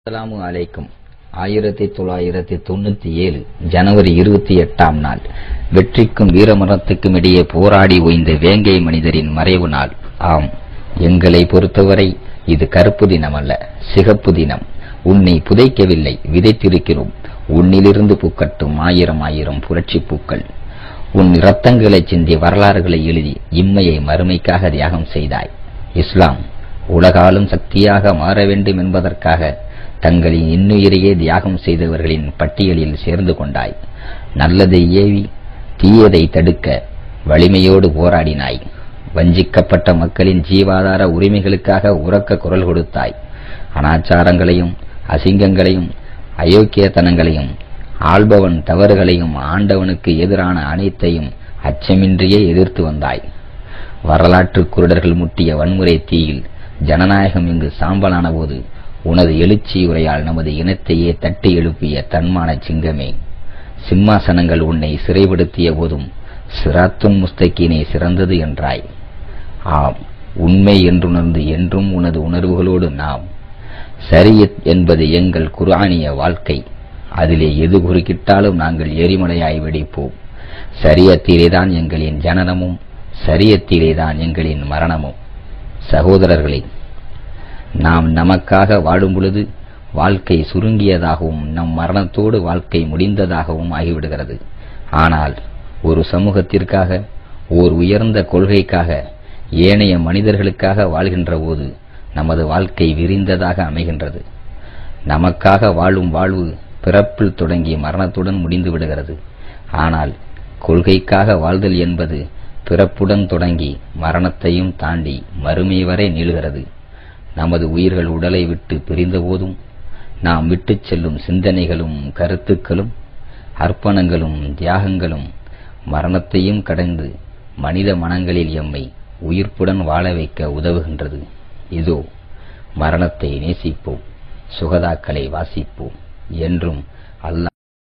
அஸ்ஸலாமு அலைக்கும். 1997 ஜனவரி 28ஆம் நாள் வெற்றிக்கும் வீரமரணத்துக்கும் இடையே போராடி ஓய்ந்த வேங்கை மனிதரின் மறைவு நாள். ஆம், எங்களை பொறுத்தவரை இது கருப்பு தினம் அல்ல, சிகப்பு தினம். உன்னை புதைக்கவில்லை, விதைத்திருக்கிறோம். உன்னிலிருந்து பூக்கட்டும் ஆயிரம் ஆயிரம் புரட்சி பூக்கள். உன் இரத்தங்களை சிந்திய வரலாறுகளை எழுதி இம்மையை மறுமைக்காக தியாகம் செய்தாய். இஸ்லாம் உலகாலும் சக்தியாக மாற வேண்டும் என்பதற்காக தங்களின் இன்னுயிரையே தியாகம் செய்தவர்களின் பட்டியலில் சேர்ந்து கொண்டாய். நல்லதை ஏவி தீயதை தடுக்க வலிமையோடு போராடினாய். வஞ்சிக்கப்பட்ட மக்களின் ஜீவாதார உரிமைகளுக்காக உரக்க குரல் கொடுத்தாய். அனாச்சாரங்களையும் அசிங்கங்களையும் அயோக்கியத்தனங்களையும் ஆள்பவன் தவறுகளையும் ஆண்டவனுக்கு எதிரான அனைத்தையும் அச்சமின்றியே எதிர்த்து வந்தாய். வரலாற்று குருடர்கள் முட்டிய வன்முறை தீயில் ஜனநாயகம் இங்கு சாம்பலான போது உனது எழுச்சி உரையால் நமது இனத்தையே தட்டி எழுப்பிய தன்மான சிங்கமே, சிம்மாசனங்கள் உன்னை சிறைப்படுத்திய போதும் சிராத்துன் முஸ்தகீனை சிறந்தது என்றாய். ஆம், உண்மை என்றுணர்ந்து என்றும் உனது உணர்வுகளோடு நாம். ஷரியத் என்பது எங்கள் குர்ஆனிய வாழ்க்கை. அதிலே எது குறுக்கிட்டாலும் நாங்கள் எரிமலையாய் வெடிப்போம். ஷரியத்திலேதான் எங்களின் ஜனனமும், ஷரியத்திலேதான் எங்களின் மரணமும். சகோதரர்களே, நாம் நமக்காக வாடும் பொழுது வாழ்க்கை சுருங்கியதாகவும் நம் மரணத்தோடு வாழ்க்கை முடிந்ததாகவும் ஆகிவிடுகிறது. ஆனால் ஒரு சமூகத்திற்காக, ஓர் உயர்ந்த கொள்கைக்காக, ஏனைய மனிதர்களுக்காக வாழ்கின்ற போது நமது வாழ்க்கை விரிந்ததாக அமைகின்றது. நமக்காக வாழும் வாழ்வு பிறப்பில் தொடங்கி மரணத்துடன் முடிந்து விடுகிறது. ஆனால் கொள்கைக்காக வாழ்தல் என்பது பிறப்புடன் தொடங்கி மரணத்தையும் தாண்டி மறுமை வரை நீளுகிறது. நமது உயிர்கள் உடலை விட்டு பிரிந்த போதும் நாம் விட்டுச் செல்லும் சிந்தனைகளும் கருத்துக்களும் அர்ப்பணங்களும் தியாகங்களும் மரணத்தையும் கடந்து மனித மனங்களில் எம்மை உயிர்ப்புடன் வாழ வைக்க உதவுகின்றது. இதோ மரணத்தை நேசிப்போம், சுகதாக்களை வாசிப்போம். என்றும் அல்லாஹ்